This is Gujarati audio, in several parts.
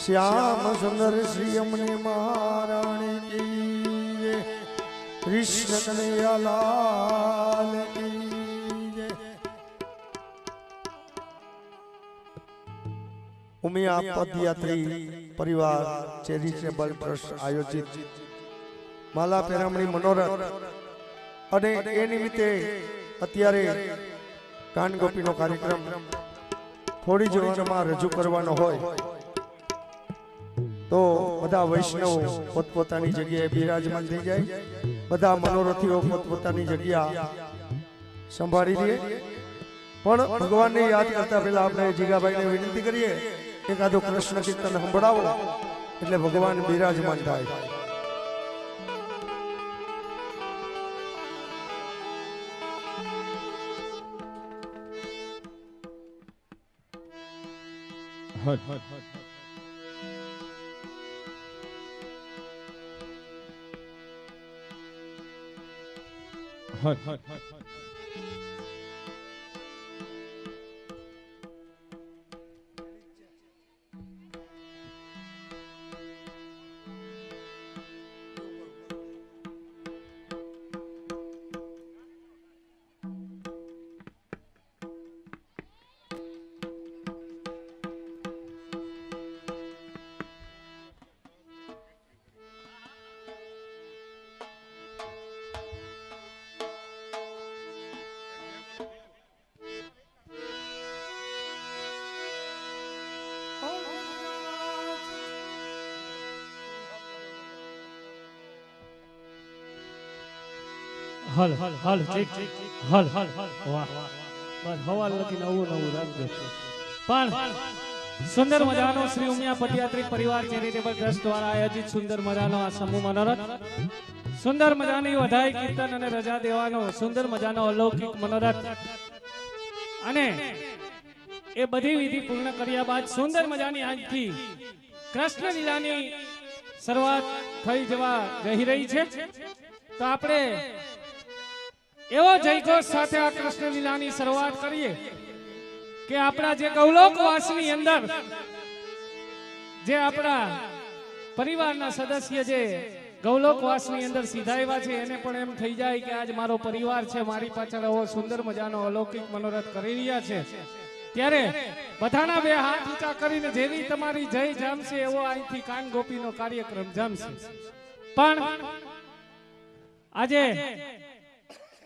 श्याम सुंदर श्री यमुने महारानी की जय। कृष्ण कन्हैया लाल की जय। उमिया पदयात्री परिवार चेरिटेबल ट्रस्ट आयोजित माला पेरामणी मनोरथ અને એ નિમિત્તે અત્યારે કાન ગોપીનો કાર્યક્રમ થોડી જ વારમાં રજૂ કરવાનો હોય તો બધા વૈષ્ણવ પોતપોતાની જગ્યાએ બિરાજમાન થઈ જાય, બધા મનોરથીઓ પોતપોતાની જગ્યા સંભાળી લે। પણ ભગવાનને યાદ કરતા પહેલા આપણે જીગાભાઈને વિનંતી કરીએ એકાદો કૃષ્ણ કીર્તન સંભળાવો એટલે ભગવાન બિરાજમાન થાય। हर हर हर हर हर हल हल हल ठीक हल हल वाह बस हवा लगी नવું નવું રાખજો। પણ સુંદર મજાનો શ્રી ઉમિયા પદયાત્રી પરિવાર ચેરિટેબલ ટ્રસ્ટ દ્વારા આયોજિત સુંદર મજાનો આ સમૂહ મનોરથ, સુંદર મજાની વધાઈ કીર્તન અને રજા દેવાનો સુંદર મજાનો અલૌકિક મનોરથ અને એ બધી વિધિ પૂર્ણ કર્યા બાદ સુંદર મજાની આજથી કૃષ્ણ લીલાની શરૂઆત થઈ જવા જઈ રહી છે। તો આપણે એવો જયઘોષ સાથે આ કૃષ્ણ લીલાની શરૂઆત કરીએ કે આપણા જે ગૌલોકવાસની અંદર જે આપણા પરિવારના સદસ્ય જે ગૌલોકવાસની અંદર સીધા આવ્યા છે એને પણ એમ થઈ જાય કે આજ મારો પરિવાર છે, મારી પાછળ એવો સુંદર મજાનો અલૌકિક મનોરથ કરી રહ્યા છે। ત્યારે બધાના બે હાથ ઊંચા કરીને જેવી તમારી જય જામશે એવો અહીંથી કાન ગોપીનો કાર્યક્રમ જામશે। પણ આજે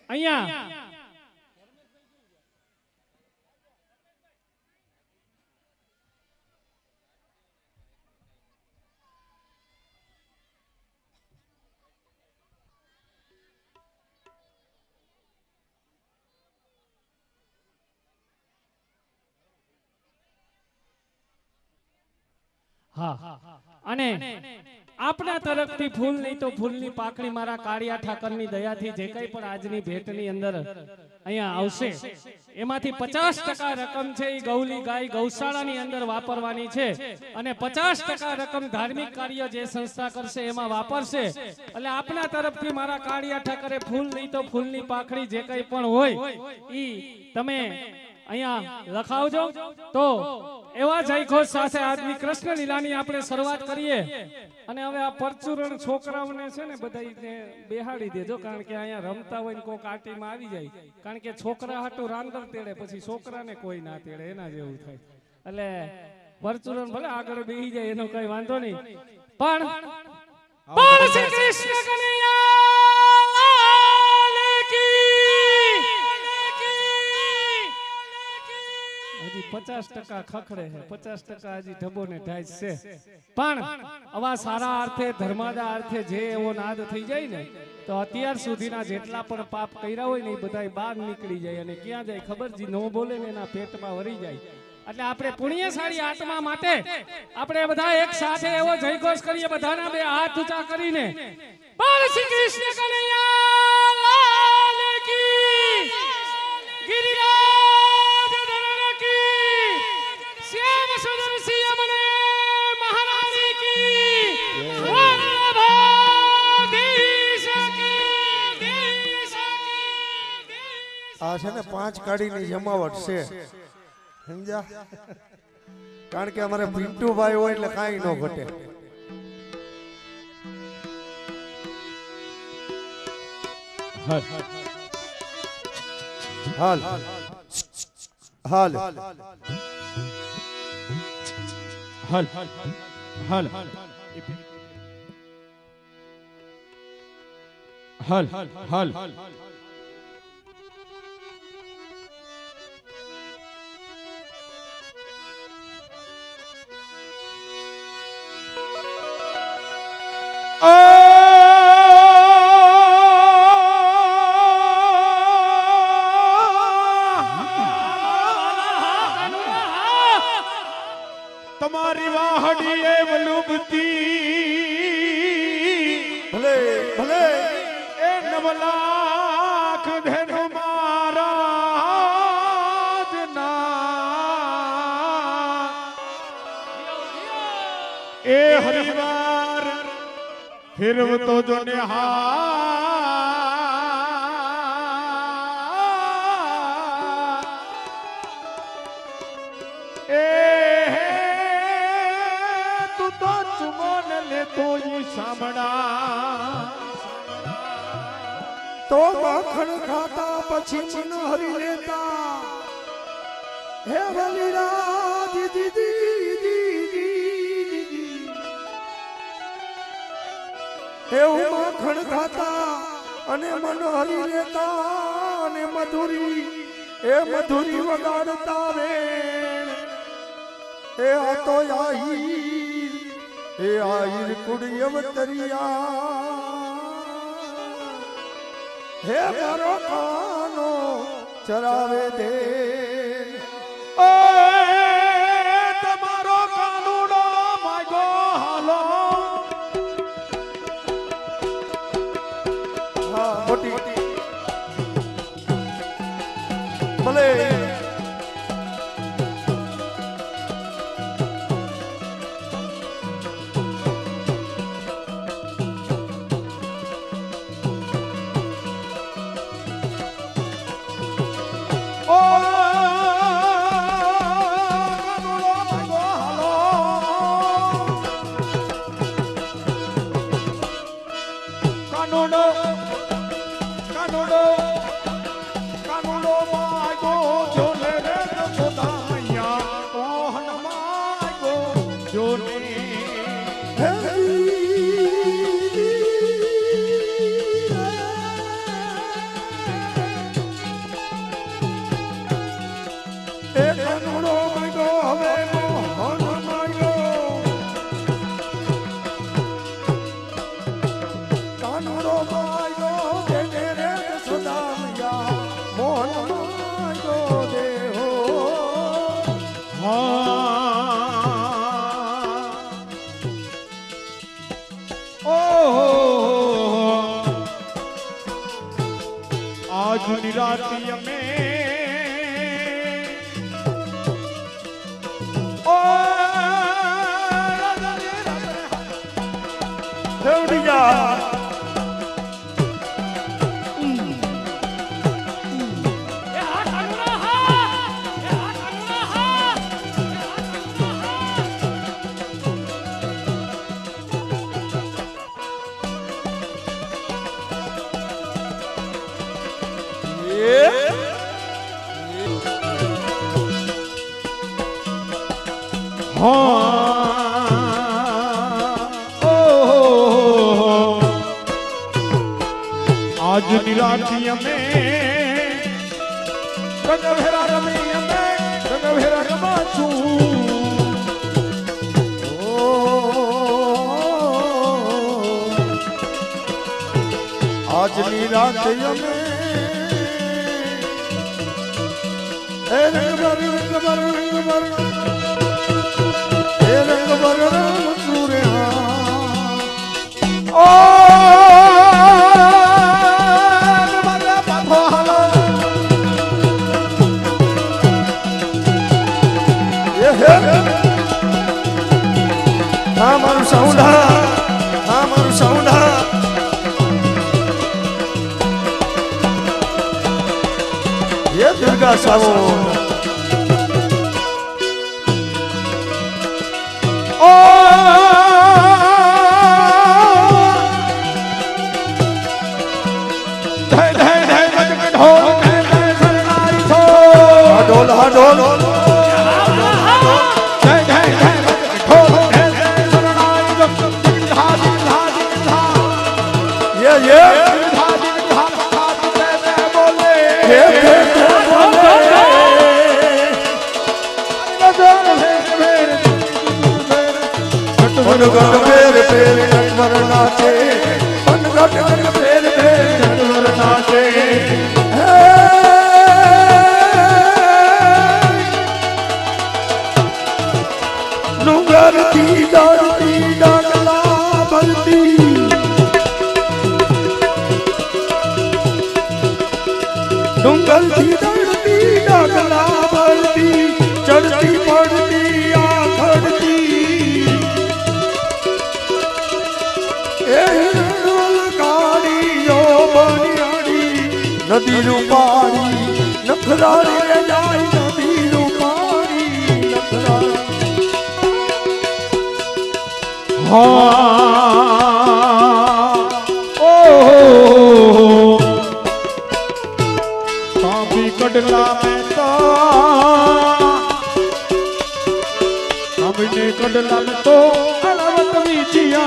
અહીંયા હા અને આપણા તરફથી ફૂલ નહીં તો ફૂલની પાકડી મારા કાળિયા ઠાકરની દયાથી જે કંઈ પણ આજની ભેટની અંદર અહીંયા આવશે એમાંથી 50% રકમ છે એ ગૌલી ગાય ગૌશાળાની અંદર વાપરવાની છે અને 50% રકમ ધાર્મિક કાર્ય જે સંસ્થા કરશે એમાં વાપરશે। એટલે આપણા તરફથી મારા કાળિયા ઠાકરે ફૂલ નહીં તો ફૂલની પાકડી જે કંઈ પણ હોય ઈ તમે અહીંયા લખાવજો। તો એવા જયઘોષ સાથે આજની કૃષ્ણ લીલાની આપણે શરૂઆત કરીએ અને હવે આ પરચુરણ છોકરાઓને છે ને બધાને બેહાડી દેજો, કારણ કે અહીંયા રમતા હોય ને કોક આટીમાં આવી જાય, કારણ કે છોકરા હાટું રાંદર તેડે પછી છોકરાને કોઈ ના તેડે એના જેવું થાય। એટલે પરચુરણ ભલે આગળ બેહી જાય એનો કઈ વાંધો નહીં, પણ શ્રી કૃષ્ણ કનૈયા હજી 50% ખખડે છે, 50% હજી ઢબો ને ઢાઈસ છે। પણ આવા સારા અર્થે ધર્માદા અર્થે જે એવો નાદ થઈ જાય ને તો અત્યાર સુધીના જેટલા પણ પાપ કર્યા હોય ને એ બધા બહાર નીકળી જાય અને ક્યાં જાય ખબર જી નો બોલે ને એના પેટમાં વરી જાય। એટલે આપણે પુણ્યશાળી આત્મા માટે આપણે બધા એક સાથે એવો જયઘોષ કરીએ, બધાના બે હાથ ઊંચા કરીને બોલ શ્રી કૃષ્ણ કનૈયા લાલ કી, ગિરિરાજ ધરણ કી, શ્યામ સુંદર શ્રી યમુને મહારાણી કી, વલ્લભાધીશ કી। આ છે ને 5 કાડીની જમાવટ છે, સમજ્યા? કારણ કે અમારે પિન્ટુભાઈ હોય એટલે કાંઈ ન ઘટે. હાલ હાલ હલ હલ હલ હલ તમારી વાહડી એ વલુબતી ભલે ભલે એ નવલાખ ધેનો મારા એ હરિવાર ફિરવતો જો તો માખણ ખાતા પછી મન હરી લેતા હે વલીરા દીદી દીદી એવું માખણ ખાતા અને મન હરી લેતા અને મધુરી એ મધુરી વગાડતા રે એ આ તો આહીર એ આહીર કુડી અવતરિયા હે મારો કાનો ચરાવે દે ઓ તમારો કાનુડો માગો હાલો હા મોટી ભલે રાતી અમે દેવડી જા આજ નિરાતી અમે રંગભેરા રમી અમે રંગભેરા રમાશું આજની રાત અમે એ રંગભર એ રંગભર રમશું રે ઓ હા મારું સાઉન્ડા હા મારું સાઉન્ડા એ દુર્ગા સાવો ઘટ ફેર ફેર નટવર નાચે મન ઘટ ફેર ફેર નટવર નાચે ડુંગરથી ડાળથી ડાગલા ભરતી ડુંગરથી ડાળથી ડાગલા ભરતી ચડતી પડતી આખડતી એ કાળીઓ બનિયાળી નદી રૂપાળી નખરાળી જાય નદી રૂપાળી નખરાળી काफी कटला में तो हमने कटला में तो अनवट वीचिया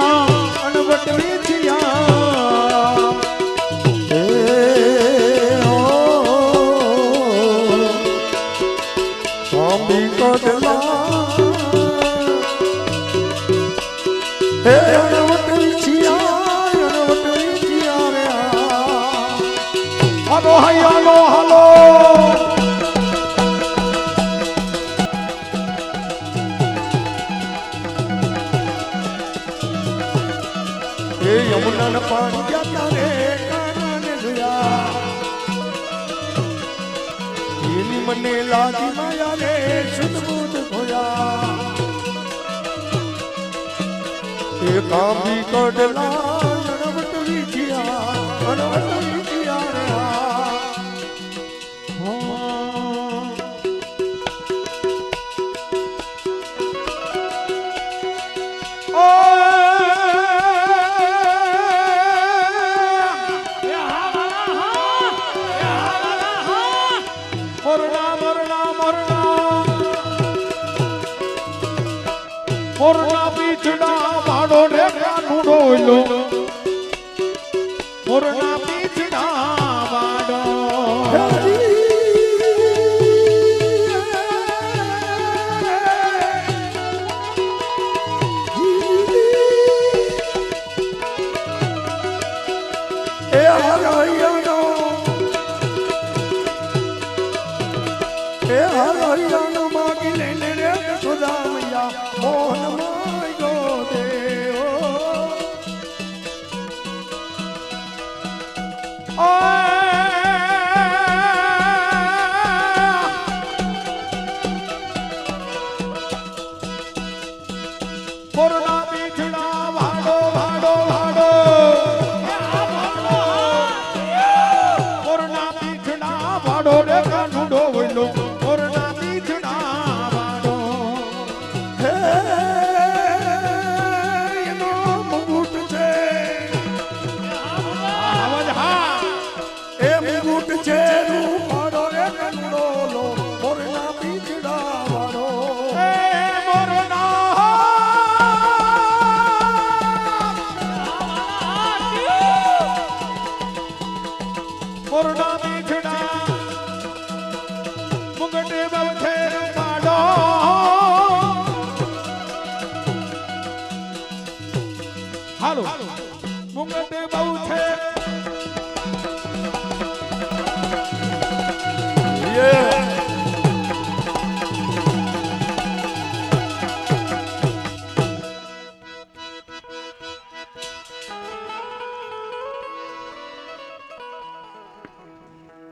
स्वामी कटला हे अनवट वीचिया रे हलो हलो हलो हे यमुना न पानी जाता रे काने धुया एनी मने लागी माया रे सुदबुद खोया ए कामी कटला अनवट वीचिया रे मोरना पीछड़ा भाड़ो रे कानूडो लो मोरना पीछड़ा भाड़ो ए हरियाणो मागी लेने रे खुदा मैया मोहन मायो देओ मोरना पीछड़ा भाड़ो भाड़ो भाड़ो मोरना पीछड़ा भाड़ो रे कानूडो लो मोरना पीछड़ा भाड़ो हे एनो मुकुट छे आवाज हाँ ए मुकुट छे रूपाड़ो रे कंडो लो मोरना पीछड़ा वाड़ो मोरना मोरना पीछड़ा मुंगटे बवथे पाड़ो हालो मुंगटे बवथे ये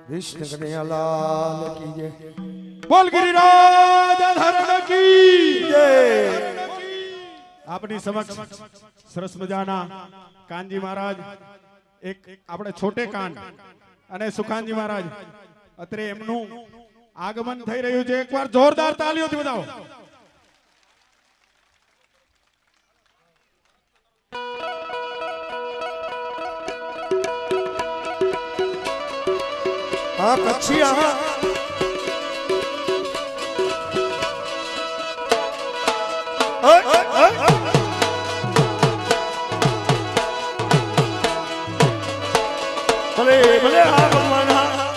कृष्ण कन्हैया लाल की जय बोल गिरिराज धरण की जय આપણી સમક્ષ સરસ મજાના કાનજી મહારાજ એક આપણે છોટે કાન અને સુખાનજી મહારાજ અત્રે એમનું આગમન થઈ રહ્યું છે એકવાર જોરદાર તાલીઓથી બતાવો हाँ कच्छिया भले भले हाँ भगवान हाँ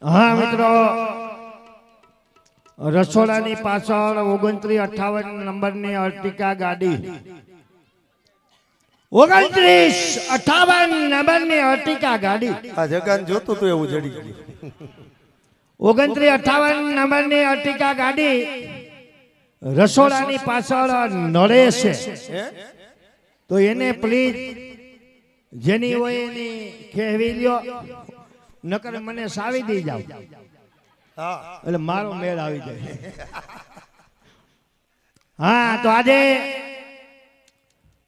હા મિત્રો, રસોડાની પાછળ 2958 નંબરની અર્ટિકા ગાડી, 2958 નંબરની અર્ટિકા ગાડી, આ જગાન જોતું તું એવું જડી ગયું. 2958 નંબરની અર્ટિકા ગાડી રસોડાની પાછળ નડે છે, તો એને પ્લીઝ જેની હોય એની કહેવી લ્યો, નકર મને સાવી દઈ જાવ એટલે મારો મેળ આવી જાય. હા, તો આજે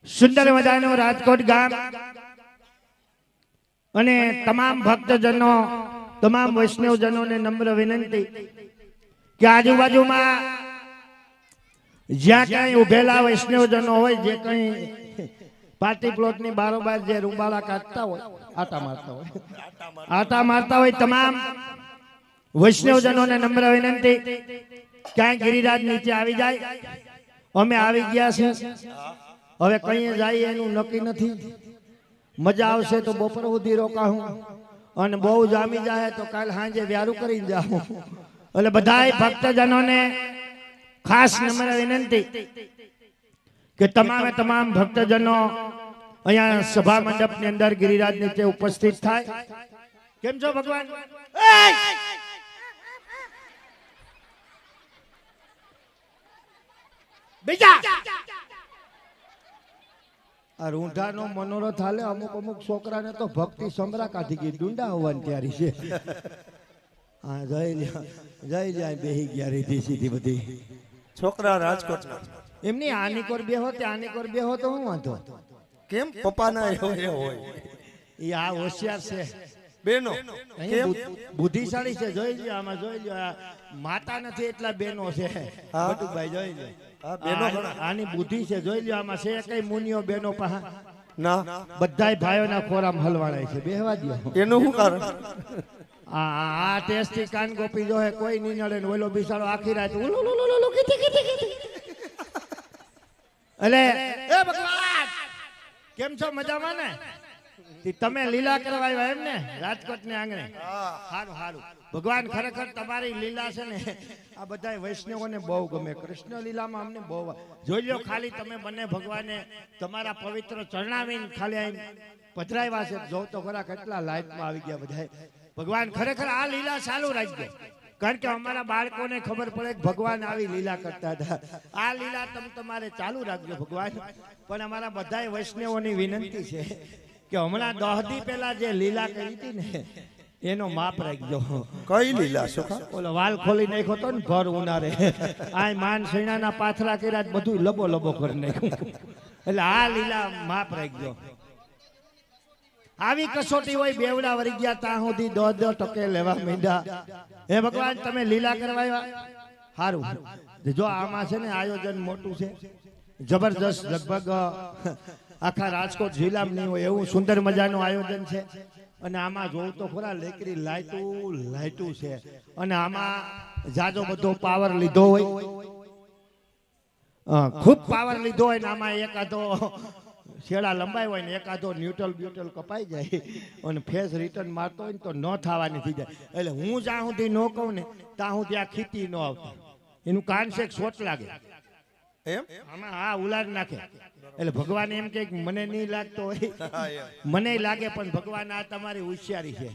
સુંદર મજાનું રાજકોટ ગામ અને તમામ ભક્તજનો, તમામ વૈષ્ણવજનોને નમ્ર વિનંતી કે આજુબાજુમાં જ્યાં ક્યાંય ઉભેલા વૈષ્ણવજનો હોય, જે કઈ પાર્ટી પ્લોટની બારોબાર જે રૂબાળા કાઢતા હોય, આટા મારતા હોય, તમામ વૈષ્ણવજનોને નમ્ર વિનંતી ક્યાંય ગિરિરાજ નીચે આવી જાય. અમે આવી ગયા છે, હવે કઈ જાય એનું નક્કી નથી. મજા આવશે તો બપોર સુધી રોકાવું, અને બહુ જામી જાય તો કાલ સાંજે વ્યારું કરીને જાઉં. એટલે બધાય ભક્તજનોને ખાસ નમ્ર વિનંતી કે તમામ ભક્તજનો અહીંયા સભા મંડપ ની અંદર ગિરિરાજ નીચે ઉપસ્થિત થાય. કેમ છો ભગવાન? બીજા આ રૂંઢાનો મનોરથ હાલે. અમુક છોકરાને તો ભક્તિ સમરા કાઢી ગઈ, ડુંડા હોવાની તૈયારી છે. હા, જઈ બેહી ગયા રીધી સીધી બધી છોકરા રાજકોટ એમની આની કોર બેહો તે આની કોર બેહો તો હું વાંધો કેમ પપ્પાના હોય એ આ હોશિયાર છે બેનો, કેમ બુદ્ધિશાળી છે. જોઈ લો આમાં, જોઈ લો માતા નથી એટલા બેનો છે. બટુભાઈ જોઈ લો, આની બુદ્ધિ છે. જોઈ લો આમાં છે કઈ મુનિયો બેનો પા ના, બધાય ભાઈઓના ખોરામ હલવાણાય છે. બેહવા દો. એનું શું કારણ? આ ટેસ્ટી કાન ગોપી જો હે કોઈ નહીં નડે ને ઓલો બિસાડો આખી રાત એટલે એ ભગવાન કેમ છો? મજામાં ને? તમે લીલા કરવા આવ્યા એમ ને રાજકોટ ને આંગણે? સારું સારું. ભગવાન ખરેખર તમારી લીલા છે ને આ બધા વૈષ્ણવોને બહુ ગમે. કૃષ્ણ લીલામાં અમને બહુ. જોઈ લો ખાલી તમે બંને ભગવાને તમારા પવિત્ર ચરણાવીને ખાલી આમ પધરાવ્યા છે. જો તો ખરા કેટલા લાઈટમાં આવી ગયા બધા. ભગવાન ખરેખર આ લીલા ચાલુ રાખજો, કારણ કે અમારા બાળકોને ખબર પડે કે ભગવાન આવી લીલા કરતા હતા. આ લીલા તમારે ચાલુ રાખજો ભગવાન. પણ અમારા બધા વૈષ્ણવોની વિનંતી છે કે હમણાં 10 દી પહેલા જે લીલા કરી હતી ને એનો માપ રાખજો. કઈ લીલા? ઓલો વાલ ખોલી નાખ્યો તો ને ઘર ઉનારે, આ માન સૈણાના પાથરા કર્યા, બધું લબો લબો કરી નાખ્યું. એટલે આ લીલા માપ રાખજો. આવી કસોટી હોય, બેવડા વરી ગયા ત્યાં સુધી 10 ટકે લેવા માંડ્યા. હે ભગવાન તમે લીલા કરવા સારું. જો આમાં છે ને આયોજન મોટું છે, જબરદસ્ત. લગભગ આખા રાજકોટ જિલ્લામાં નહીં હોય એવું સુંદર મજાનું આયોજન છે. અને આમાં જોઉં તો ખરા લેકરી લાઈટું છે. અને આમાં જાજો બધો પાવર લીધો હોય, ખૂબ પાવર લીધો હોય ને આમાં એકાદો છેડા લંબાઈ હોય ને એકાદો ન્યુટ્રલ કપાઈ જાય અને ફેસ રિટર્ન મારતો હોય ને તો ન થવાની થઈ જાય. એટલે હું જ્યાં સુધી ન કહું ને ત્યાં સુધી આ ખીતી ન આવતી. એનું કાન છે શોટ લાગે એમ, આમાં હા ઉલાર નાખે. એટલે ભગવાન એમ કે મને નહીં લાગતો હોય, મને લાગે. પણ ભગવાન આ તમારી હોશિયારી છે.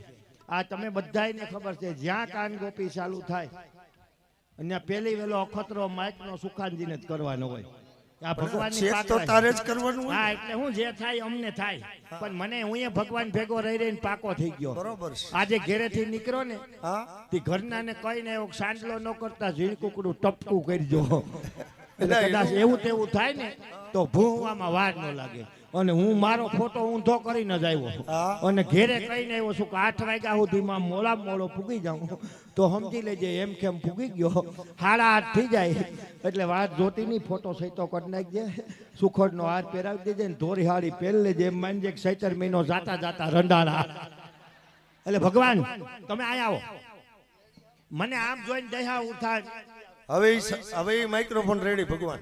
આ તમે બધાને ખબર છે જ્યાં કાન ગોપી ચાલુ થાય અને પેલી વેલો અખતરો માઇકનો સુખાનજીને જ કરવાનો હોય. આ ભગવાનની તો તારે જ કરવાનું હોય. હા, એટલે હું જે થાય અમને થાય. પણ મને હું ભગવાન ભેગો રહીને પાકો થઈ ગયો. બરોબર. આજે ઘરેથી નીકળો ને તે ઘરના ને કઈ ને સાંડલો ન કરતા ઝીણકુકડું ટપકું કરજો. એટલે કદાચ એવું તેવું થાય ને તો ભૂવામાં વાર ન લાગે. અને હું મારો ફોટો ઊંધો કરીને જ આવ્યો અને ઘેરે કહીને આવ્યો છું કે 8 વાગ્યા સુધીમાં મોડો પૂગી જાઉં તો સમજી લેજે એમ કેમ પૂગી ગયો. 8:30 થઈ જાય એટલે વાત જોતી નહીં, ફોટો સહિતો કરી નાખજે, સુખડનો હાર પહેરાવી દેજે ને ધોરી હાડી પહેરી લેજે, એમ માનજે કે 17 મહિનો જાતા રંડાળા. એટલે ભગવાન તમે અહીંયા આવો, મને આમ જોઈને દયા ઉઠાડ. હવે માઇક્રોફોન રેડી ભગવાન.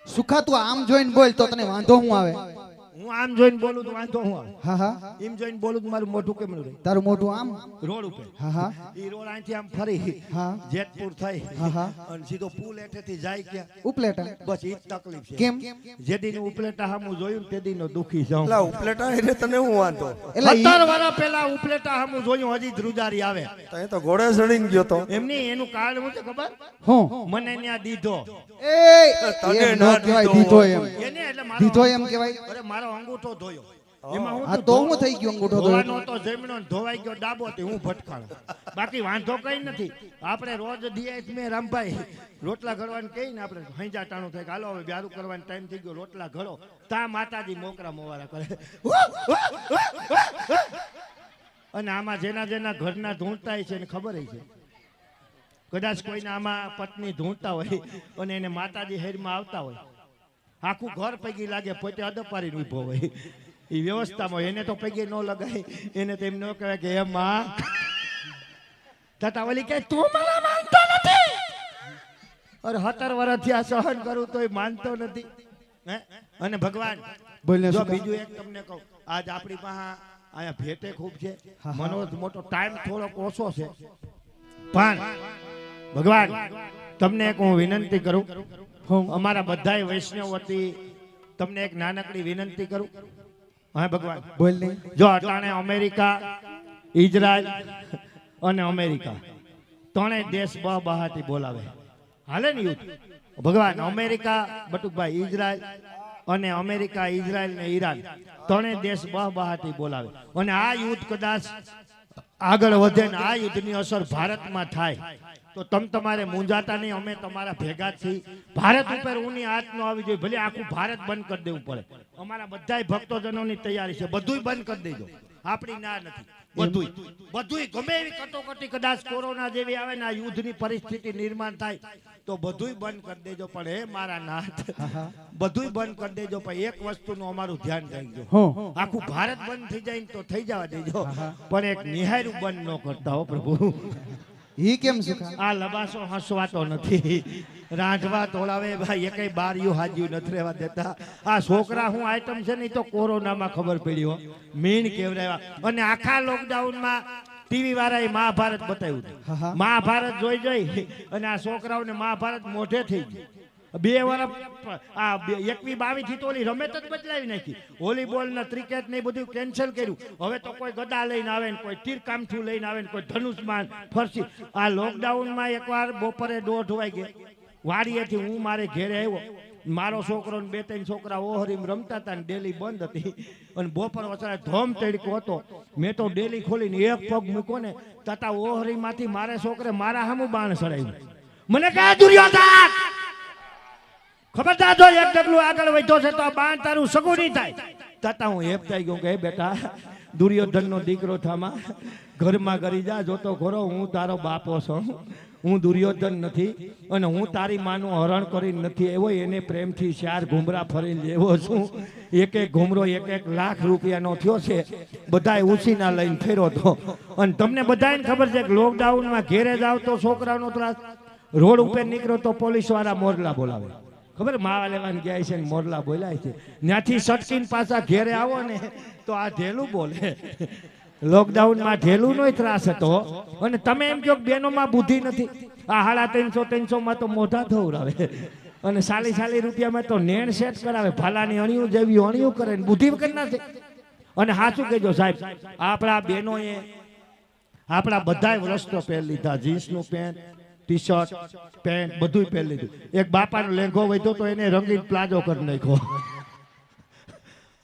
સુખા તું આમ જોઈને બોલ તો તને વાંધો હું આવે? હું આમ જોઈને બોલું તો વાંધો હું આવે? હા હા. એમ જોઈને બોલું તો મારું મોઢું કેમ રહે? તારું મોઢું આમ રોડ ઉપર. હા હા. ઈ રોડ અહીંથી આમ ફરી હા જેતપુર થઈ હા હા અને સીધો પુલ હેઠેથી જાય ક્યાં? ઉપલેટા. બસ ઈ જ તકલીફ છે. કેમ? જે દી ઉપલેટા હામું જોયું તે દી નો દુખી જાઉં. લા ઉપલેટા એટલે તને હું વાંધો? એટલે 17 વર્ષ પહેલા ઉપલેટા હામું જોયું, હજી ધ્રુજારી આવે. તને તો ઘોડે ચડીને ગયો તો. એમની એનું કારણ શું છે ખબર? હું મને ત્યાં દીધો. તને એમ ના ન કહેવાય દીધો. દીધો એમ. એને એટલે દીધો મારો એમ કહેવાય. અરે મારો અંગૂઠો ધોયો. એમાં હું હા તો હું થઈ ગયો અંગૂઠો ધોવાનો તો જમણો ને ધોવાઈ ગયો ડાબો તે હું ભટકાણો. બાકી વાંધો કઈ નથી. આપણે રોજ દિયે મેં રામભાઈ રોટલા ઘડવાનું કહી ને આપણે હંજા ટાણું થાય કે હાલો હવે બ્યારું કરવાનો ટાઈમ થઈ ગયો, રોટલા ઘડો. તા માતાજી મોકરા મોવારા કરે. અને આમાં જેના ઘરના ધૂંટતા છે એને ખબર છે. કદાચ કોઈને આમાં પત્ની ધૂંટતા હોય અને એને માતાજી હેરમાં આવતા હોય, આખું ઘર પૈકી લાગે, પોતે અદપારી ઉભો હોય એ વ્યવસ્થામાં. એને તો પૈકી ન લગાય, એને તો એમ ન કહેવાય કે એમ માં તથા ઓલી કે તું મને માનતો નથી. અરે 17 વર્ષથી આ સહન કરું તોય માનતો નથી. હે? અને ભગવાન બોલ ને જો સુખા. બીજું એક તમને કહું, આજ આપણી પાસે અહીંયા ભેટે ખૂબ છે, મનોજ મોટો ટાઈમ થોડોક ઓછો છે, પણ ભગવાન તમને એક હું વિનંતી કરું, અમારા બધાય વૈષ્ણવ વતી તમને એક નાનકડી વિનંતી કરું. હા ભગવાન બોલ ને. જો અટાણે અમેરિકા, ઇઝરાયલ અને અમેરિકા ત્રણેય દેશ બહાથી બોલાવે, હાલે ને યુદ્ધ. ભગવાન અમેરિકા બટુકભાઈ, ઇઝરાયલ અને અમેરિકા, ઇઝરાયલ ને ઈરાન ત્રણેય દેશ બહાથી બોલાવે. અને આ યુદ્ધ કદાચ આગળ વધે ને આ યુદ્ધની અસર ભારતમાં થાય તો તમારે મૂંઝાતા નહીં, અમે તમારા ભેગા છીએ. ભારત ઉપર ઊની હાથ ન આવી જોઈએ, ભલે આખું ભારત બંધ કરી દેવું પડે. અમારા બધાય ભક્તોજનોની તૈયારી છે, બધુંય બંધ કરી દેજો, આપણી ના નથી. બધુંય ગમે એવી કટોકટી કદાચ કોરોના જેવી આવે ને આ યુદ્ધની પરિસ્થિતિ નિર્માણ થાય તો બધુંય બંધ કરી દેજો. પણ હે મારા નાથ, બધુંય બંધ કરી દેજો, પણ એક વસ્તુનું અમારું ધ્યાન રાખજો. આખું ભારત બંધ થઈ જાય ને તો થઈ જવા દેજો, પણ એક નિહાયરું બંધ ન કરતા હો પ્રભુ. ઈ કેમ સુખા? આ લબાસો હસવાતો નથી, રાંધવા તોડાવે ભાઈ, એકઈ બારીયું હાજ્યું નથી રહેવા દેતા. આ છોકરા હું આઈટમ છે ને તો કોરોનામાં ખબર પડી હો, મીણ કેવરાવ્યા. અને આખા લોકડાઉનમાં ટીવી વાળાએ મહાભારત બતાવ્યું હતું. મહાભારત જોઈ અને આ છોકરાઓને મહાભારત મોઢે થઈ ગયું. 2 વર્ષ આ 21-22 થી તો ઓલી રમત જ બદલાવી નાખી. વોલીબોલ ને ક્રિકેટ ને બધું કેન્સલ કર્યું. હવે તો કોઈ ગદા લઈને આવે ને કોઈ તીરકામઠું લઈને આવે ને કોઈ ધનુષમાન ફરસી. આ લોકડાઉનમાં એકવાર બપોરે 1:30 વાગે વાડીએથી હું મારે ઘેરે આવ્યો. મારો છોકરો ને 2-3 છોકરા ઓહરીમ રમતા હતા ને ડેલી બંધ હતી અને બપોર વસાડે ધોમ તડકો હતો. મેં તો ડેલી ખોલીને એક પગ મૂકો ને તથા ઓહરીમાંથી મારે છોકરે મારા સામું બાણ સડાવ્યું. મને કહે દુર્યોધન ખબરદાર, જો એક ડગલું આગળ વધ્યો છે તો આ બાણ તારું સગું નહીં થાય. તથા હું હેપ થઈ ગયો કે બેટા દુર્યોધનનો દીકરો થામા, ઘરમાં કરી જા, જોતો ખરો હું તારો બાપો છું, હું દુર્યોધન નથી અને હું તારી માનું હરણ કરી નથી એવો. એને પ્રેમથી 4 ઘુમરા ફરી લેવો છું. એક ઘુમરો 1 લાખ રૂપિયાનો થયો છે, બધાય ઉછીના લઈને ફેરો તો. અને તમને બધાને ખબર છે કે લોકડાઉનમાં ઘેરે જાવ તો છોકરાઓનો ત્રાસ, રોડ ઉપર નીકળો તો પોલીસ વાળા મોરલા બોલાવે. ખબર માવા લેવાની ગયા છે ને મોરલા બોલાય છે. ત્યાંથી સટકીને પાછા ઘેરે આવો ને તો આ ઢેલું બોલે. લોકડાઉનમાં ઢેલું નો ત્રાસ હતો. અને તમે એમ કહો બેનોમાં બુદ્ધિ નથી. આ 350-300 માં તો મોઢા ધોવરાવે અને 40 રૂપિયામાં તો નેણ સેટ કરાવે, ભાલાની અણિયું જેવી અણિયું કરે ને બુદ્ધિ વગર ના છે. અને હાચું કહેજો સાહેબ, આપણા બહેનોએ આપણા બધાય વસ્ત્રો પહેરી લીધા, જીન્સનું પેન્ટ, ટી-શર્ટ, પેન્ટ બધું પહેરી લીધું. એક બાપાનો લેંઘો વધ્યો તો એને રંગીન પ્લાઝો કરી નાખ્યો.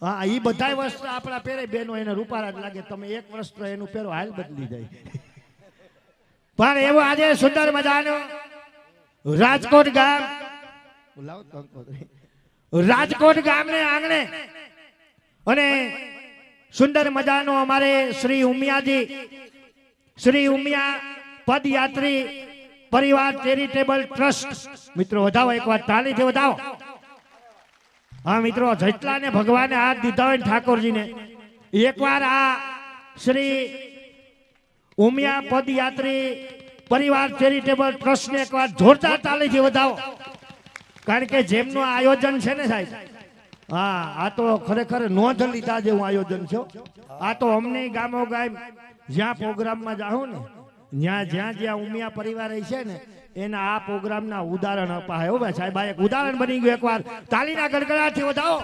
હા, એ બધા વસ્ત્ર આપણા પહેરે બેનો એને રૂપારા જ લાગે. તમે એક વસ્ત્ર એનું પહેરો હાલ બદલી જાય. પણ એવો આજે સુંદર મજાનો રાજકોટ ગામ રાજકોટ ગામને આંગણે અને સુંદર મજાનો અમારે શ્રી ઉમિયા પદયાત્રી પરિવાર ચેરિટેબલ ટ્રસ્ટ મિત્રો વધાવો એકવાર તાળીથી વધાવો. હા મિત્રો, જેટલાને ભગવાને હાથ દીધા હોય ઠાકોરજીને એકવાર આ શ્રી ઉમિયા પદયાત્રી પરિવાર ચેરિટેબલ ટ્રસ્ટને એકવાર જોરદાર તાળીથી વધાવો. કારણ કે જેમનું આયોજન છે ને સાહેબ, હા આ તો ખરેખર નોંધ લીધા જેવું આયોજન છે. આ તો અમને ગામો ગામ જ્યાં પ્રોગ્રામમાં જાઉં ને જ્યાં ઉમિયા પરિવાર છે ને એના આ પ્રોગ્રામના ઉદાહરણ અપાય. હો ભાઈ સાહેબ, આ એક ઉદાહરણ બની ગયું. એકવાર તાલીના ગડગડાટથી વધાવો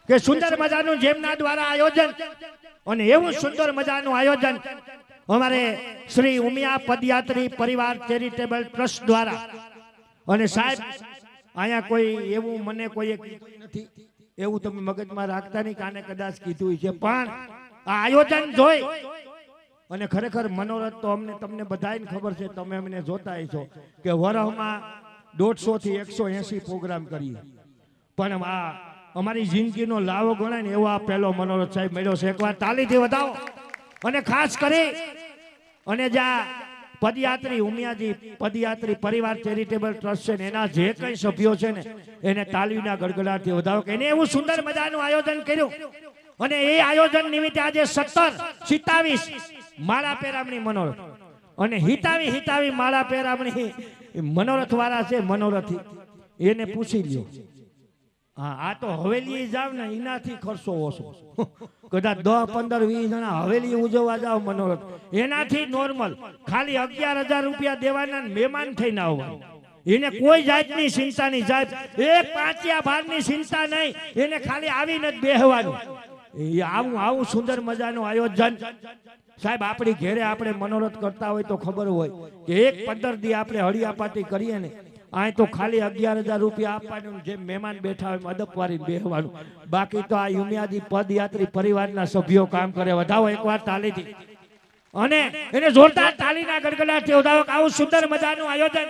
કે સુંદર મજાનું જેમના દ્વારા આયોજન અને એવું સુંદર મજાનું આયોજન અમારે શ્રી ઉમિયા પદયાત્રી પરિવાર ચેરિટેબલ ટ્રસ્ટ દ્વારા. અને સાહેબ અહીંયા કોઈ એવું મને કોઈ કીધું નથી, એવું તમે મગજમાં રાખતા નહીં, કાને કદાચ કીધું છે, પણ આ આયોજન જોઈ અને ખરેખર મનોરથ તો અમને તમને બધાને ખબર છે, તમે અમને જોતા છો કે વરહમાં 150 થી 180 પ્રોગ્રામ કરીએ, પણ આ અમારી જિંદગીનો લાવો ગણાય ને એવો આ પહેલો મનોરથ સાહેબ મળ્યો છે. એકવાર તાલીથી વધાવો. અને ખાસ કરી અને જ્યાં પદયાત્રી ઉમિયાજી પદયાત્રી પરિવાર ચેરિટેબલ ટ્રસ્ટ છે ને એના જે કઈ સભ્યો છે ને એને તાલીના ગડગડાટથી વધાવો કે એને એવું સુંદર મજાનું આયોજન કર્યું. અને એ આયોજન નિમિત્તે આજે 27 માળા પેરામણી મનોરથ અને હિતાવી માળા પેરામણી મનોરથ વાળા છે, મનોરથી એને પૂછી લ્યો. હા, આ તો હવેલી જાવ ને એનાથી ખર્ચો ઓછો, કદાચ 10, 15, 20 જણા હવેલી ઉજવવા જાવ મનોરથ એનાથી નોર્મલ ખાલી 11,000 રૂપિયા દેવાના મહેમાન થઈને આવવાનું. એને કોઈ જાતની ચિંતા નહીં સાહેબ, એક 5 ભારની ચિંતા નહીં, એને ખાલી આવીને જ બેહવાનું. આવું સુંદર મજાનું આયોજન સાહેબ આપણી ઘેરે આપણે મનોરથ કરતા હોય તો ખબર હોય કે એક 15 દી આપણે હળિયાપાટી કરીએ ને અહીં તો ખાલી 11,000 રૂપિયા આપવાનું, જે મહેમાન બેઠા હોય અદપ વાળીને બેહવાનું. બાકી તો આ ઉમિયાજી પદયાત્રી પરિવારના સભ્યો કામ કરે. વધાવો એકવાર તાલીથી અને એને જોરદાર તાલીના ગડગડાટથી વધાવો. આવું સુંદર મજાનું આયોજન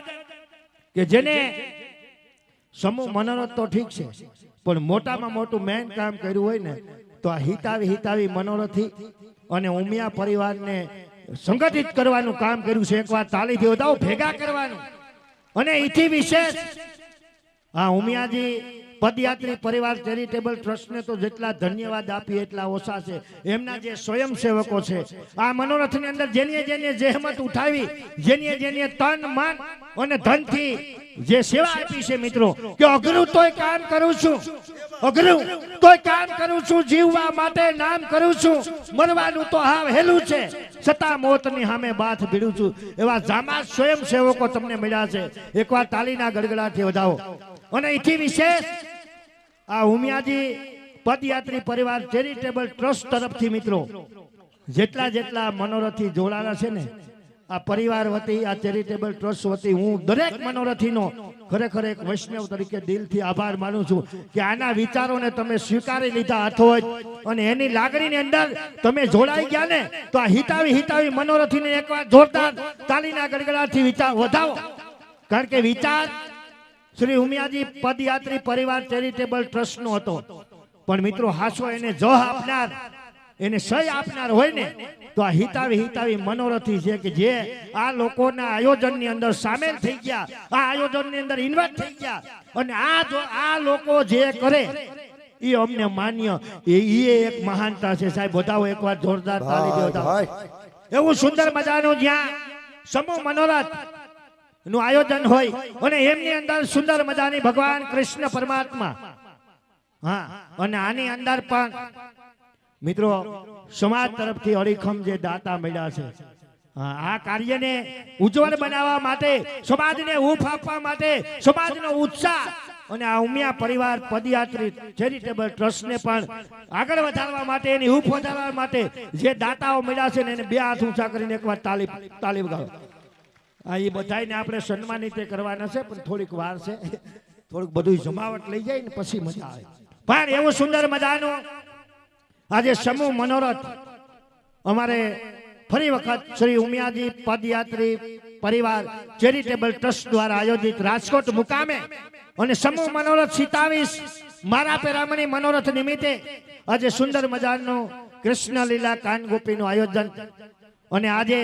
કે જેને સમૂહ મનોરથ તો ઠીક છે, પણ મોટામાં મોટું મેન કામ કર્યું હોય ને તો આ હિતાવી મનોરથી અને ઉમિયા પરિવારને સંગઠિત કરવાનું કામ કર્યું છે. એકવાર તાલીથી વધાવો, ભેગા કરવાનું. અને એથી વિશેષ આ ઉમિયાજી પદયાત્રી પરિવાર ચેરિટેબલ ટ્રસ્ટને તો જેટલા ધન્યવાદ આપીએ એટલા ઓછા છે. એમના જે સ્વયંસેવકો છે આ મનોરથની અંદર જેની જહેમત ઉઠાવી, જેની તન મન અને ધનથી જે સેવા આપી છે મિત્રો, કે અઘરું તોય કામ કરું છું, જીવવા માટે નામ કરું છું, મરવાનું તો હાવ હેલું છે, છતાં મોતની સામે બાથ ભીડું છું. એવા જામા સ્વયંસેવકો તમને મળ્યા છે. એકવાર તાલીના ગડગડાટથી વધાવો. અને એથી વિશેષ આ ઉમિયાજી પદયાત્રી પરિવાર ચેરિટેબલ ટ્રસ્ટ તરફથી મિત્રો જેટલા મનોરથી જોડાણા છે ને આ પરિવાર વતી, આ ચેરિટેબલ ટ્રસ્ટ વતી હું દરેક મનોરથીનો ખરેખર એક વૈષ્ણવ તરીકે દિલથી આભાર માનું છું કે આના વિચારોને તમે સ્વીકારી લીધા હથોજ અને એની લાગણીની અંદર તમે જોડાઈ ગયા ને તો આ હિતાવી મનોરથીને એકવાર જોરદાર તાલીના ગડગડાટથી વિચાર વધાવો. કારણ કે વિચાર શ્રી ઉમિયાજી પદયાત્રી પરિવાર ચેરિટેબલ ટ્રસ્ટનો હતો, પણ મિત્રો હાસો એને જહ આપનાર, એને સહી આપનાર હોય ને તો આ હિતાવી મનોરથી છે કે જે આ લોકોના આયોજનની અંદર સામેલ થઈ ગયા, આ આયોજનની અંદર ઇન્વોલ્વ થઈ ગયા. અને આ લોકો જે કરે એ અમને માન્ય, એ એક મહાનતા છે સાહેબ. બધાઓ એકવાર જોરદાર તાળી બજાવો. એવું સુંદર મજાનું જ્યાં સમૂહ મનોરથ નું આયોજન હોય અને એમની અંદર સુંદર મજાની ભગવાન કૃષ્ણ પરમાત્મા, હા, અને આની અંદર પણ મિત્રો સમાજ તરફથી અડીખમ જે દાતા મળ્યા છે, આ કાર્યને ઉજ્જવળ બનાવવા માટે, સમાજને ઊંફ આપવા માટે, સમાજનો ઉત્સાહ અને આ ઉમિયા પરિવાર પદયાત્રી ચેરિટેબલ ટ્રસ્ટને પણ આગળ વધારવા માટે, એની ઊંફ વધારવા માટે જે દાતાઓ મળ્યા છે ને એને 2 હાથ ઊંચા કરીને એકવાર તાલી વગાડો. એ બધાને આપણે સન્માનિત કરવાના છે, પણ થોડીક વાર છે, થોડુંક બધું જમાવટ લઈ જાય ને પછી મજા આવે. પણ એવું સુંદર મજાનું આજે સમૂહ મનોરથ અમારે ફરી વખત શ્રી ઉમિયાજી પદયાત્રી પરિવાર ચેરિટેબલ ટ્રસ્ટ દ્વારા આયોજિત રાજકોટ મુકામે અને સમૂહ મનોરથ 27 મારા પેરામણી મનોરથ નિમિત્તે આજે સુંદર મજાનું કૃષ્ણ લીલા કાન ગોપીનું આયોજન અને આજે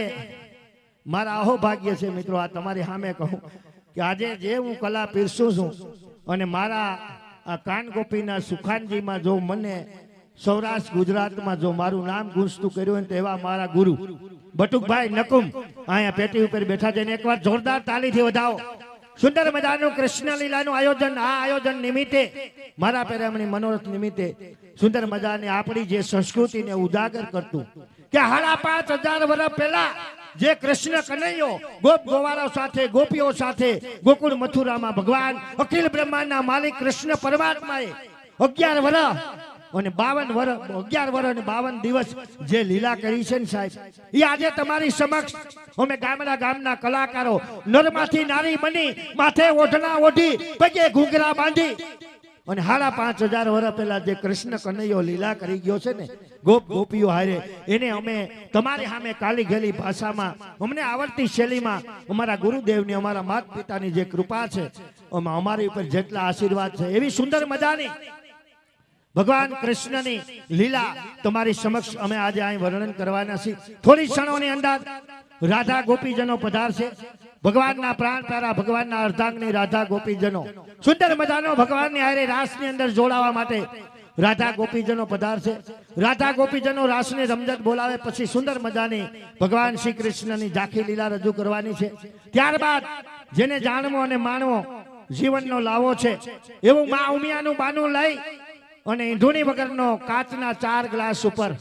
મારા અહોભાગ્ય છે મિત્રો, આ તમારી સામે કહું કે આજે જે હું કલા પીરસું છું અને મારા આ કાન ગોપીના સુખાનજીમાં જો મને સૌરાષ્ટ્ર ગુજરાતમાં જો મારું નામ ગુંજતું કર્યું હોય તો એવા મારા ગુરુ બટુકભાઈ નકુમ અહીંયા પેટી ઉપર બેઠા છે. એકવાર જોરદાર તાલીથી વધાવો. સુંદર મજાનું કૃષ્ણ લીલાનું આયોજન, આ આયોજન નિમિત્તે મારા પેરામણી મનોરથ નિમિત્તે સુંદર મજાની આપણી જે સંસ્કૃતિને ઉજાગર કરતું કે 5,500 વર્ષ પહેલા જે કૃષ્ણ કનૈયો ગોપ ગોવાળો સાથે ગોપીઓ સાથે ગોકુળ મથુરામાં ભગવાન અખિલ બ્રહ્માંડના માલિક કૃષ્ણ પરમાત્માએ 11 વર્ષ અને 52 દિવસ જે લીલા કરી છે ને સાહેબ, એ આજે તમારી સમક્ષ અમે ગામના કલાકારો નરમાંથી નારી બની માથે ઓઢણા ઓઢી પગે ઘૂંઘરા બાંધી અને 5,500 વર્ષ પહેલા જે કૃષ્ણ કનૈયો લીલા કરી ગયો છે ને ગોપીઓ હારે, એને અમે તમારી સામે કાલી ગેલી ભાષામાં અમને આવડતી શૈલીમાં અમારા ગુરુદેવની અમારા માતા પિતાની જે કૃપા છે, અમારી ઉપર જેટલા આશીર્વાદ છે એવી સુંદર મજાની ભગવાન કૃષ્ણની લીલા તમારી સમક્ષ અમે આજે અહીં વર્ણન કરવાના છીએ. થોડી ક્ષણોની અંદર રાધા ગોપીજનો પધારશે. ભગવાનના પ્રાણ પ્યારા ભગવાનના અર્ધાંગની રાધા ગોપીજનો સુંદર મજાનો ભગવાનની હારે રાસની અંદર જોડાવા માટે રાધા ગોપીજનો પધારશે. રાધા ગોપીજનો રાસની રમઝટ બોલાવે પછી સુંદર મજાની ભગવાન શ્રી કૃષ્ણની ઝાંખી લીલા રજૂ કરવાની છે. ત્યારબાદ જેને જાણવો અને માણવો જીવનનો લાવો છે એવું મા ઉમિયાનું બાનું લઈ અને ઈંઢુણી વગરનો કાચના 4 ગ્લાસ ઉપર,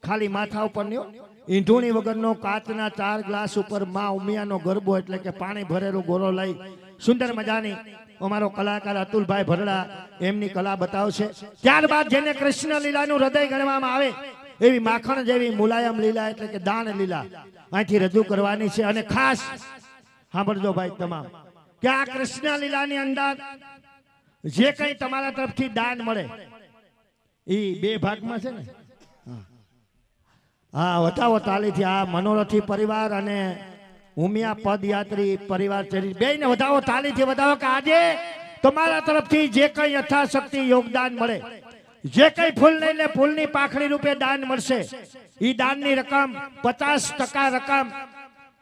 ખાલી માથા ઉપર નહીં, ઈંઢુણી વગરનો કાચના 4 ગ્લાસ ઉપર મા ઉમિયાનો ગરબો એટલે કે પાણી ભરેલો ગોરો લઈ સુંદર મજાની અમારો કલાકાર અતુલભાઈ ભરડા એમની કલા બતાવશે. ત્યારબાદ જેને કૃષ્ણ લીલાનું હૃદય ગણવામાં આવે એવી માખણ જેવી મુલાયમ લીલા એટલે કે દાન લીલા અહીંથી રજૂ કરવાની છે. અને ખાસ સાંભળજો ભાઈ તમામ કે આ કૃષ્ણ લીલાની અંદર જે કંઈ તમારા તરફથી દાન મળે એ 2 ભાગમાં છે ને. હા, વતાવો તાલીથી આ મનોરથી પરિવાર અને ઉમિયા પદયાત્રી પરિવાર બેયને વધાવો તાલીથી વધાવો કે આજે તમારા તરફથી જે કંઈ યથાશક્તિ યોગદાન મળે, જે કંઈ ફૂલ લઈને ફૂલની પાખડી રૂપે દાન મળશે એ દાનની રકમ 50% રકમ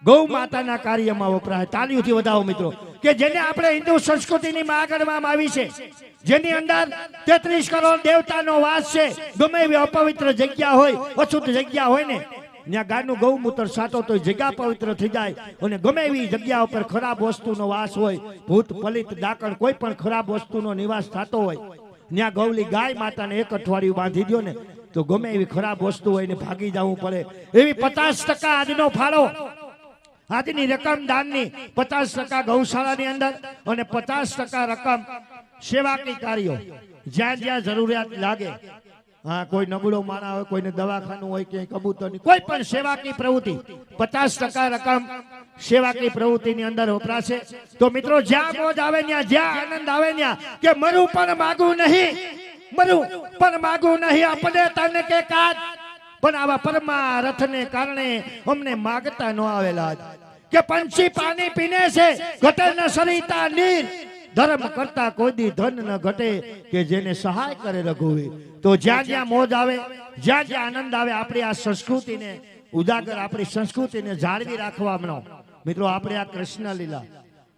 ગૌ માતાના કાર્યમાં વપરાય. તાલીઓથી વધાવો મિત્રો કે જેને આપણે હિન્દુ સંસ્કૃતિની માં ગણવામાં આવી છે, જેની અંદર 33 કરોડ દેવતાનો વાસ છે. ગમે એવી અપવિત્ર જગ્યા હોય, અશુદ્ધ જગ્યા હોય ને ત્યાં ગાયનું ગૌમૂત્ર સાટો તો જગ્યા પવિત્ર થઈ જાય. અને ગમે એવી જગ્યા ઉપર ખરાબ વસ્તુનો વાસ હોય, ભૂત પલિત ડાકણ કોઈ પણ ખરાબ વસ્તુનો નિવાસ થતો હોય, ત્યાં ગૌલી ગાય માતાને 1 અઠવાડિયું બાંધી દો ને તો ગમે એવી ખરાબ વસ્તુ હોય ને ભાગી જવું પડે. એવી 50% આજનો ફાળો, આજની રકમ દાનની 50% ગૌશાળાની અંદર અને 50% રકમ સેવાકી કાર્યો જ્યાં જ્યાં જરૂરિયાત લાગે. હા, કોઈ નબળો માણા હોય, કોઈને દવાખાનું હોય, ક્યાંય કબૂતરની કોઈ પણ સેવાકી પ્રવૃત્તિ 50% રકમ સેવાકી પ્રવૃત્તિની અંદર વપરાશે. તો મિત્રો જ્યાં મોજ આવે ત્યાં, જ્યાં આનંદ આવે ત્યાં કે મરું પણ માગું નહીં, મરું પણ માગું નહીં આપણે તને કે કાજ, પણ આવા પરમારથને કારણે અમને માગતા ન આવેલા કે પંછી પાણી પીને છે ઘટે ન સરિતા નીર, ધર્મ કરતા કોઈ દી ધન ન ઘટે કે જેને સહાય કરે રઘુવીર. તો જ્યાં જ્યાં મોજ આવે, જ્યાં જ્યાં આનંદ આવે, આપણી આ સંસ્કૃતિને ઉજાગર, આપણી સંસ્કૃતિને જાળવી રાખવાનો મિત્રો આપણે આ કૃષ્ણ લીલા.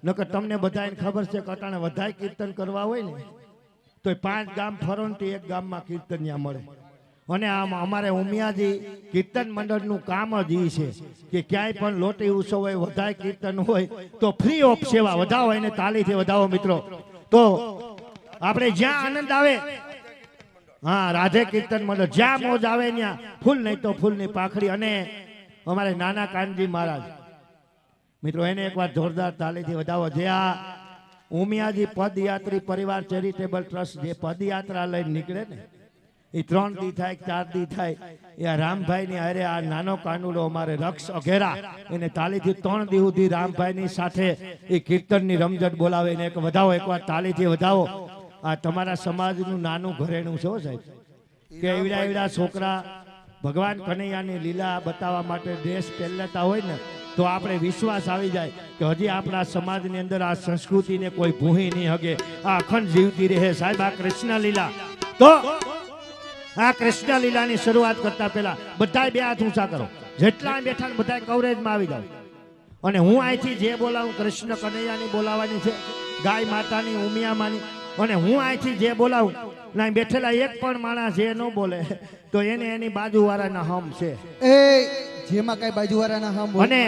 નકર તમને બધાને ખબર છે કે અટાણે વધારે કીર્તન કરવા હોય ને તો 5 ગામ ફરો ને 1 ગામમાં કીર્તન ત્યાં મળે. અને આમ અમારે ઉમિયાજી કીર્તન મંડળનું કામ જ એ છે કે ક્યાંય પણ લોટી ઉત્સવ હોય, વધારે કીર્તન હોય તો ફ્રી ઓફ સેવા. વધાવો એને તાલીથી વધાવો મિત્રો. તો આપણે જ્યાં આનંદ આવે, હા, રાધે કીર્તન મંડળ, જ્યાં મોજ આવે ત્યાં ફૂલ નહીં તો ફૂલની પાખડી. અને અમારે નાના કાનજી મહારાજ મિત્રો એને એકવાર જોરદાર તાલીથી વધાવો. જે આ ઉમિયાજી પદયાત્રી પરિવાર ચેરિટેબલ ટ્રસ્ટ જે પદયાત્રા લઈને નીકળે ને એ 3 દી થાય 4 દી થાય, એ રામભાઈ ની હારે આ નાનો કાનુડો અમારે રક્ષ અઘેરા એને તાલીથી 3 દી સુધી રામભાઈ ની સાથે એ કીર્તનની રમઝટ બોલાવે. એને એક વધાવો, એકવાર તાલીથી વધાવો. આ તમારા સમાજનું નાનું ઘરેણું છે સાહેબ કે એવડા છોકરા ભગવાન કનૈયાની લીલા બતાવવા માટે ડ્રેસ પહેરતા હોય ને તો આપણે વિશ્વાસ આવી જાય કે હજી આપણા સમાજની અંદર આ સંસ્કૃતિને કોઈ ભૂહી નહીં હગે, આ અખંડ જીવતી રહે. સાહેબ, આ કૃષ્ણ લીલા, તો આ કૃષ્ણ લીલાની શરૂઆત કરતા પહેલા બધાય બે હાથ ઊંચા કરો. જેટલા બેઠા ને બધાય કવરેજમાં આવી જાવ. અને હું અહીંથી જે બોલાવું કૃષ્ણ કનૈયાની બોલાવાની છે, ગાય માતાની, ઉમિયામાની. અને હું અહીંથી જે બોલાવું ના બેઠેલા એક પણ માણસ જે ન બોલે તો એને એની બાજુવાળાના હમ છે. એ જેમાં કઈ બાજુવાળાના હમ હોય. અને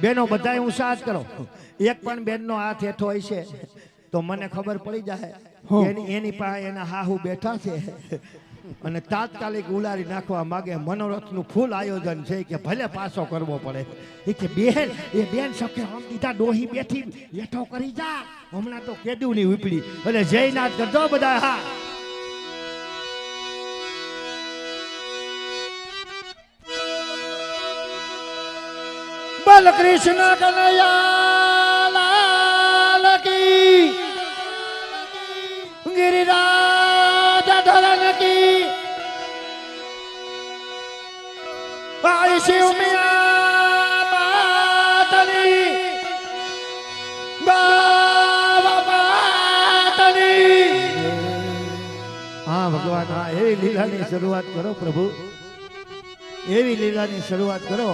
બેનો બધાય હું સાથ કરો, એક પણ બેનનો હાથ હેઠો હોય છે તો મને ખબર પડી જાય એની પાસે એના હાહુ બેઠા છે અને તાત્કાલિક ઉલારી નાખવા માંગે. મનોરથનું ફૂલ આયોજન છે કે ભલે પાછો કરવો પડે. એ કે બેન, એ બેન સખે આમ દીધા ડોહી બેઠી બેઠો કરી જા, હમણાં તો કેદું ની ઉપડી. એટલે જયનાથ કરજો બધા. હા, બોલ કૃષ્ણ કનૈયા લાલ કી, ગિરિરાજ ધરન કી, આઈ શિવ મિયા માતની, બાબા માતની. હા ભગવાન, હા એવી લીલાની શરૂઆત કરો પ્રભુ, એવી લીલાની શરૂઆત કરો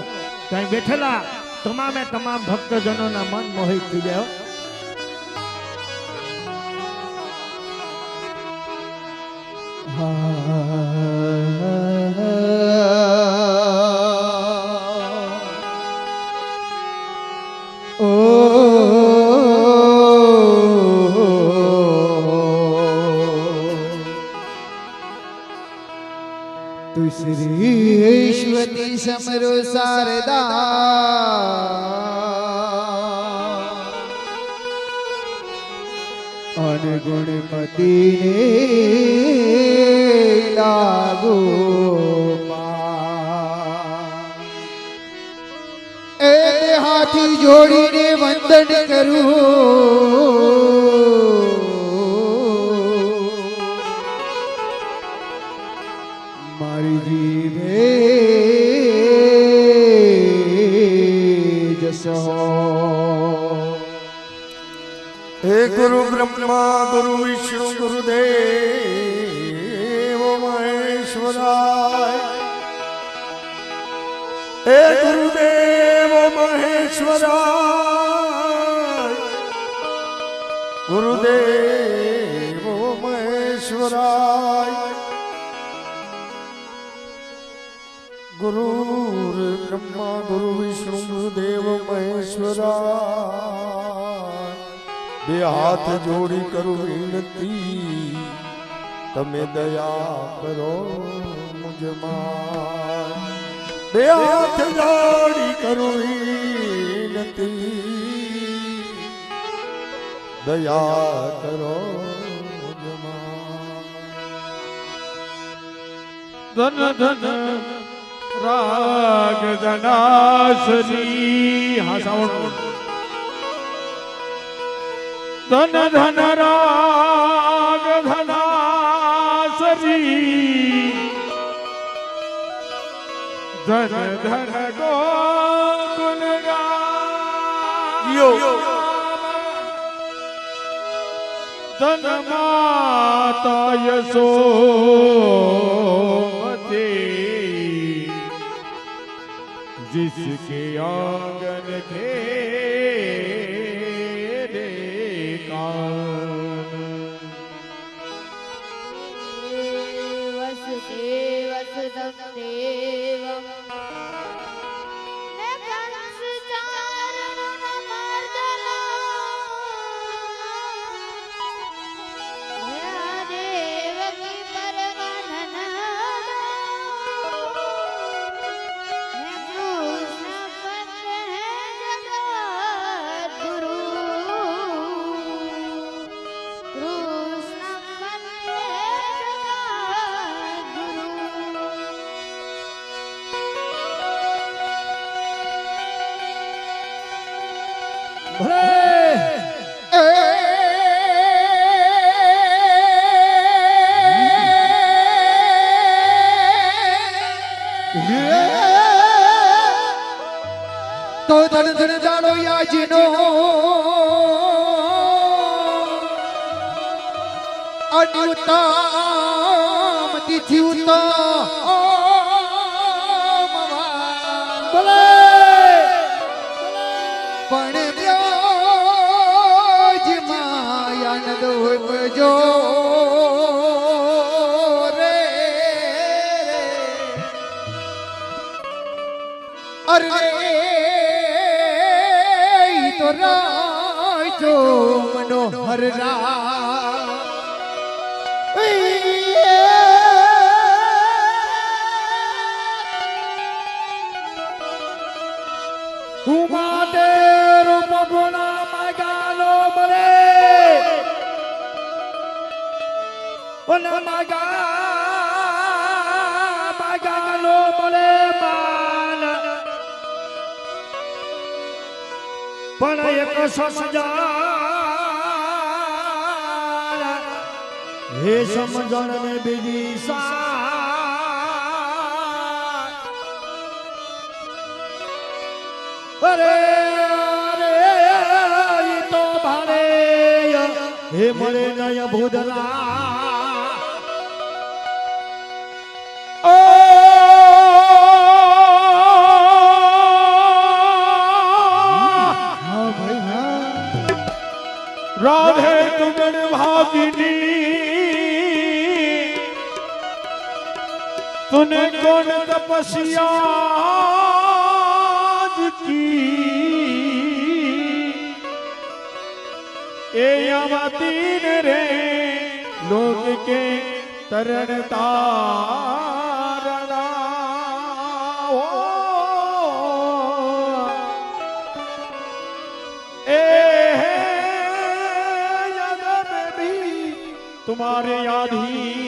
કઈ બેઠેલા તમામે તમામ ભક્તજનોના મન મોહિત થઈ જાય. તું શ્રીશ્વતી સમરો શારદા અને ગુણમતીને લાગો એ હાથી જોડીને વંદન કરું મારી જીવે જસો. હે ગુરુ બ્રહ્મા ગુરુ વિષ્ણુ ગુરુદેવ મહેશ્વરાય. હે ગુરુદેવ મહેશ્વરાય, ગુરુદેવ મહેશ્વરાય. ગુરુ બ્રહ્મા ગુરુ વિષ્ણુ ગુરુદેવ મહેશ્વરાય. બે હાથ જોડી કરું વિનતી, તમે દયા કરો મુજમાં. બે હાથ જોડી કરું વિનતી, દયા કરો મુજમાં. ધન ધન રાગ ધનાસરી. હા સાવણ. ધન ધન રાગ ધનાસરી, ધન ધન ગોકુલ ગામ, ધન માતા યશોમતી, जिसके आंगन घेरे कान. वसुदेवसुतं देवं તો ધન ધન દાડો યાજીનો અન્યુત્તમ તિથિ ઉત્તમ બોલે પણ બ્યોજ માયાનંદ ઉપજો રે અરે ઈ તો રાજો મનોહર હું માટે રૂપ ગુણા માગાનો મળે માગાનો મળે માન પણ એક સમજાર હે સમજણ ને બીજી અરે અરે ઈ તો ભારે હે મળે નય ભૂદલા ઓ હા ભાઈ હા રાધે તુગણ ભાગિની તુને કોણ તપસ્યા की ए यावतीन रे लोग के तरण तारणा हो ए याद में भी तुम्हारे याद ही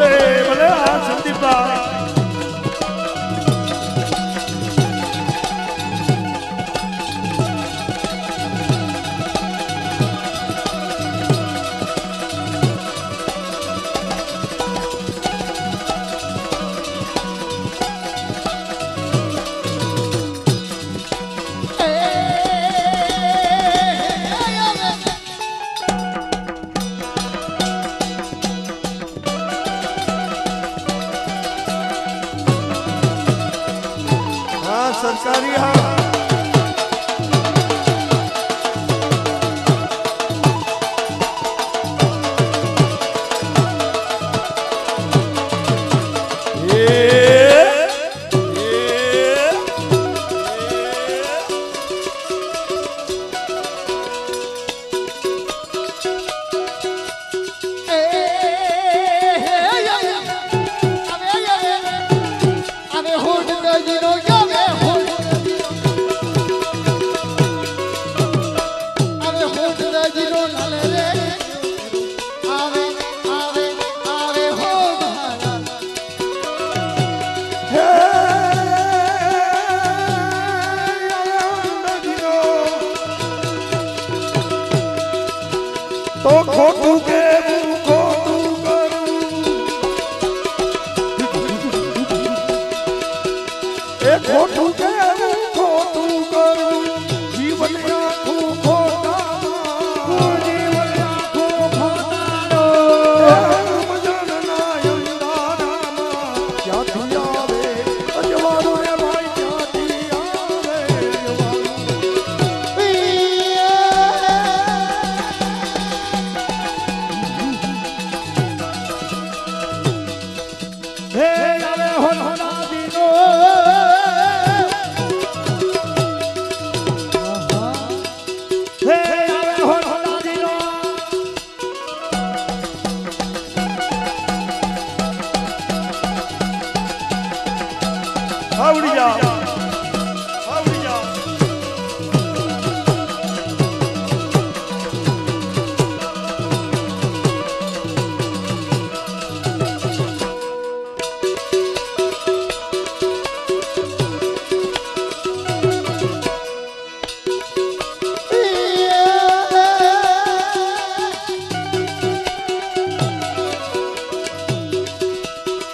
ભલે ભલે આ સંદીપભાઈ સરકારી હા તો ખોટું કેવું ખોટું કરું એ ખોટું કેવું ખોટું કરું જીવન આખું ખોટા જીવન આખું ખોટાનો સમજણના અંધારામાં ક્યાંથી આવે અજવાળો એ ભાઈ ક્યાંથી આવે હે આવે હોના દીનો હે આવે હોના દીનો આવડી જાઓ આવડી જાઓ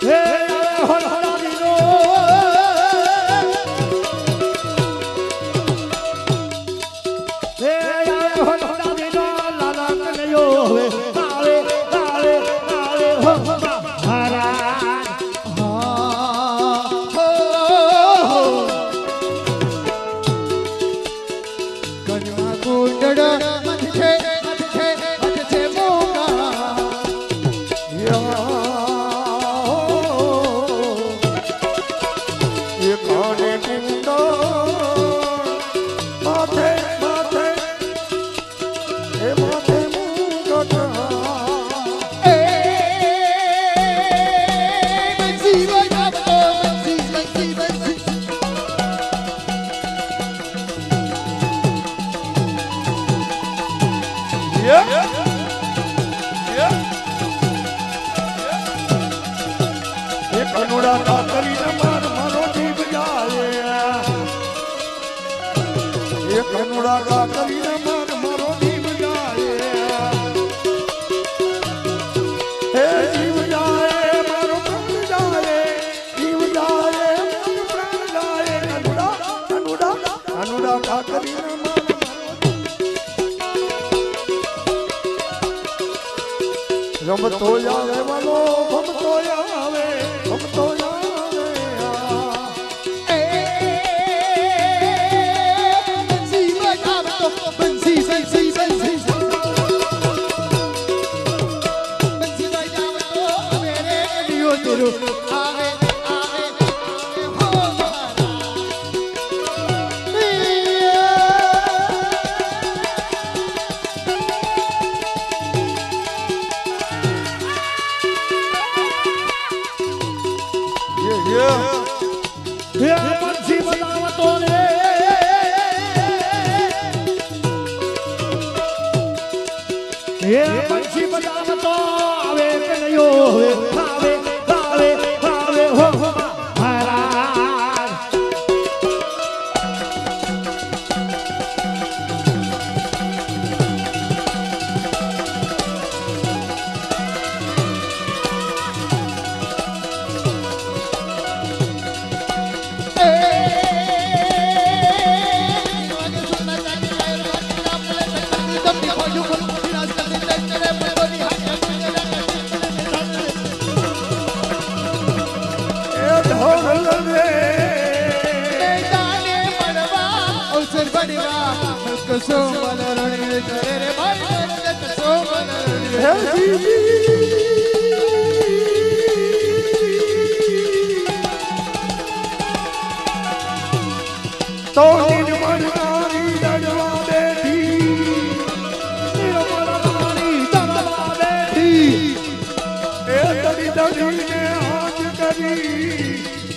હે આવે હોના દીનો હે આવે હોના દીનો લાલા કનયો હવે આવે આવે આવે હો મહારાજ કન્યા કુંડળ મત છે મોગા એ કાને કુંડળ માથે માથે એ માથે મુગટ બંસી બજાવતો બંસી એ કનુડા કાતરીને માર મારો જીવ જાય એ કનુડા કાતરીને માર મારો જીવ જાય હે જીવ જાય મારો પ્રાણ જાય જીવ જાય મારો પ્રાણ જાય કનુડા કનુડા કનુડા કાતરીને માર રમતો આવે વાલો ભમતો આવે ભમતો આવે બંસી બજાવતો બંસી બજાવતો હવે રે દિયો તેરો આવે આવે હો હે બંસી બજાવતો રે હે બંસી બજાવતો આવે કનયો હવે આવે કરે રે ભાઈ મરદ કસો મને હે જીવી તો નિર્મળનારી દડવા બેઠી નિર્મળનારી દડવા બેઠી એ દડી દડીને હાથ કરી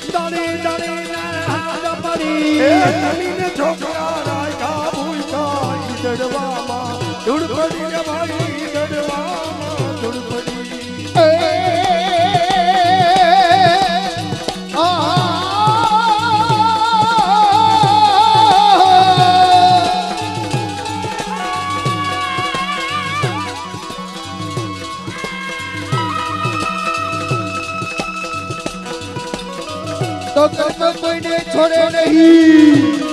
દડી દડીને હાથ પડી એ દડીને છોકરા રાખ્યા ભૂલતા દડવામાં ધૂળ પડી રે ભાઈ દડવામાં ધૂળ પડી તો કર્મ કોઈને છોડે નહીં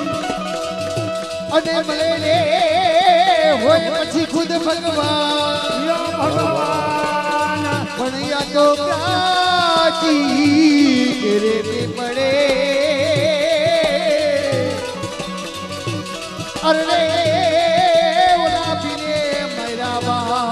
અને મળે રે હોય પછી ખુદ ભગવાન પણ યા તો પ્રાચી કરે તે પડે અરે ઓલા પીને મારા બા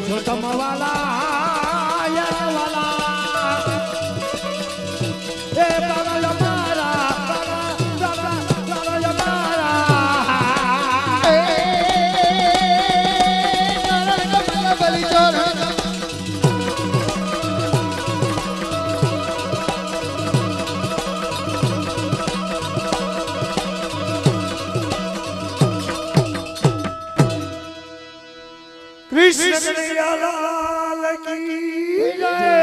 छोटम वाला या वाला ए पागल मारा पागल मारा એ નરક બલી ચોર कृष्ण कन्हैया लाल की जय।